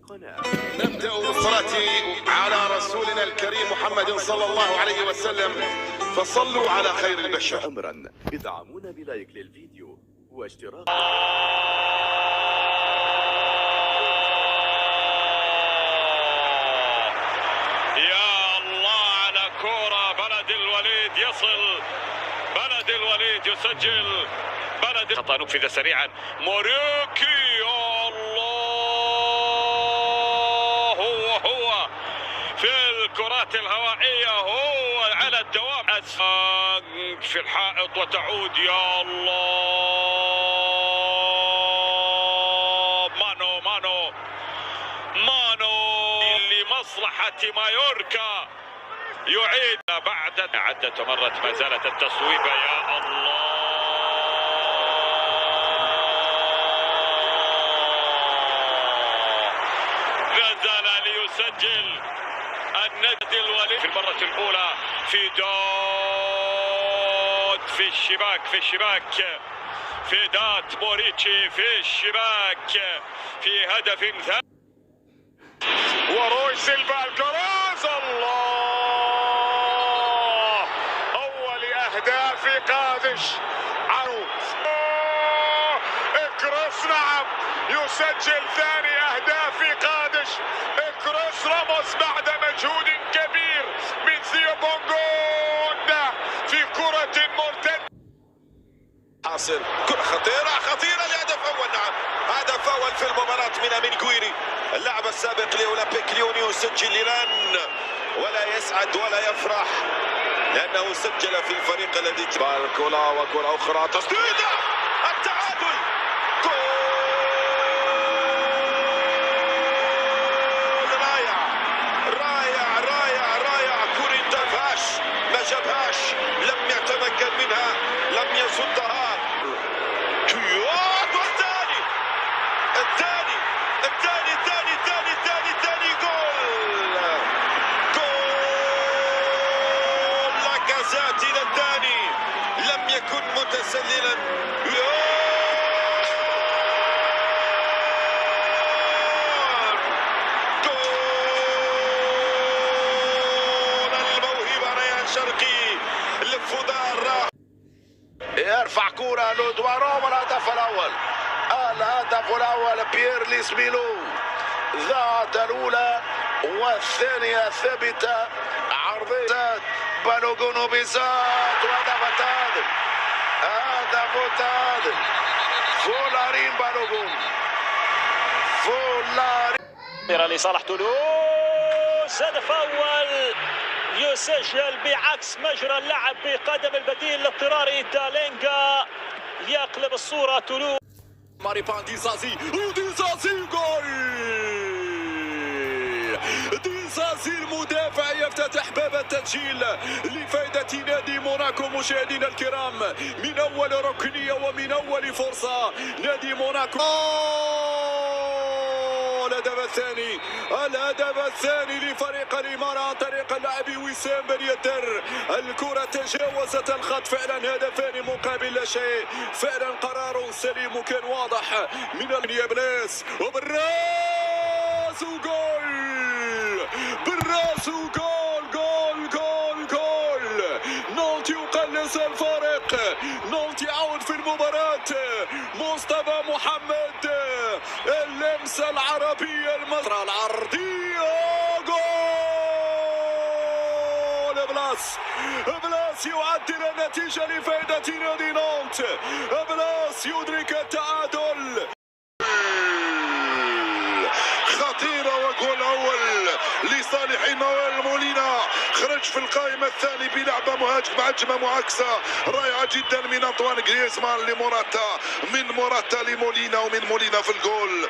القناة. نبدأ بالصلاة على رسولنا الكريم محمد صلى الله عليه وسلم، فصلوا على خير البشر. أمرا ادعمونا بلايك للفيديو واشتراك. يا الله على كورة بلد الوليد يصل، بلد الوليد يسجل، بلد خطأ نفذ سريعا موريكي. يا الله، هو في الكرات الهوائية، هو على الدوام في الحائط وتعود. يا الله، مانو لمصلحة مايوركا يعيد بعد عدت ومرت، ما زالت التصويبة. يا الله، نزل ليسجل النادي الوليد في المرة الأولى في دوت في الشباك في دات موريتشي في الشباك في هدف ثاني. وروي سيلفا الكراس. الله، أول أهداف قادش عنو إكروس. نعم، يسجل ثاني أهداف قادش إكروس راموس بعد مجهود كبير من ثيو بونغوندا في كرة مرتدة. حاصل كرة خطيرة لهدف أول. نعم، هدف أول في المباراة من أمين كويري، اللاعب السابق لأولمبيك ليون، يسجل ليران ولا يسعد ولا يفرح لأنه سجل في الفريق الذي كرة وكرة أخرى، تسديدة، التعادل، جول رائع. كوري ما جابهاش، لم يتمكن منها، لم يصدها. الثاني جول لاكازيت إلى الثاني، لم يكن متسللا. جول الموهبة ريان شرقي الفودار، يرفع كرة لودوارو، والهدف الأول بييرليس ميلو. ذات الأولى والثانية ثابتة، عرضية بالوغونو بيزات، وهدف التعادل. فولارين بالوغون، لصالح تولوز، هدف أول يسجل بعكس مجرى اللعب بقدم البديل الاضطراري تالينغا، يقلب الصورة. تولوز ماريبان ديزازي جول. ديزازي المدافع يفتتح باب التسجيل لفائدة نادي موناكو. مشاهدينا الكرام، من أول ركنية ومن أول فرصة نادي موناكو. الهدف الثاني لفريق الإمارة عن طريق اللاعب وسام بن يدر. الكرة تجاوزت الخط، فعلا هدفان مقابل لا شيء، فعلا قرار سليم وكان واضح من يابلاس، وبالراس وجول، جول. نونت يقلص الفارق، نونت يعود في المباراة. مصطفى محمد، اللمسة العربية، المسرة العرضية، جول. بلاس يعدل النتيجة لفائدة نادي نونت. بلاس يدرك التعادل. خطيرة، وجول أول لصالح مانويل مولينا، خرج في القائمة الثاني بلعبة هجمة معاكسة رائعة جدا من أنطوان غريزمان لموراتا، من موراتا لمولينا، ومن مولينا في الجول.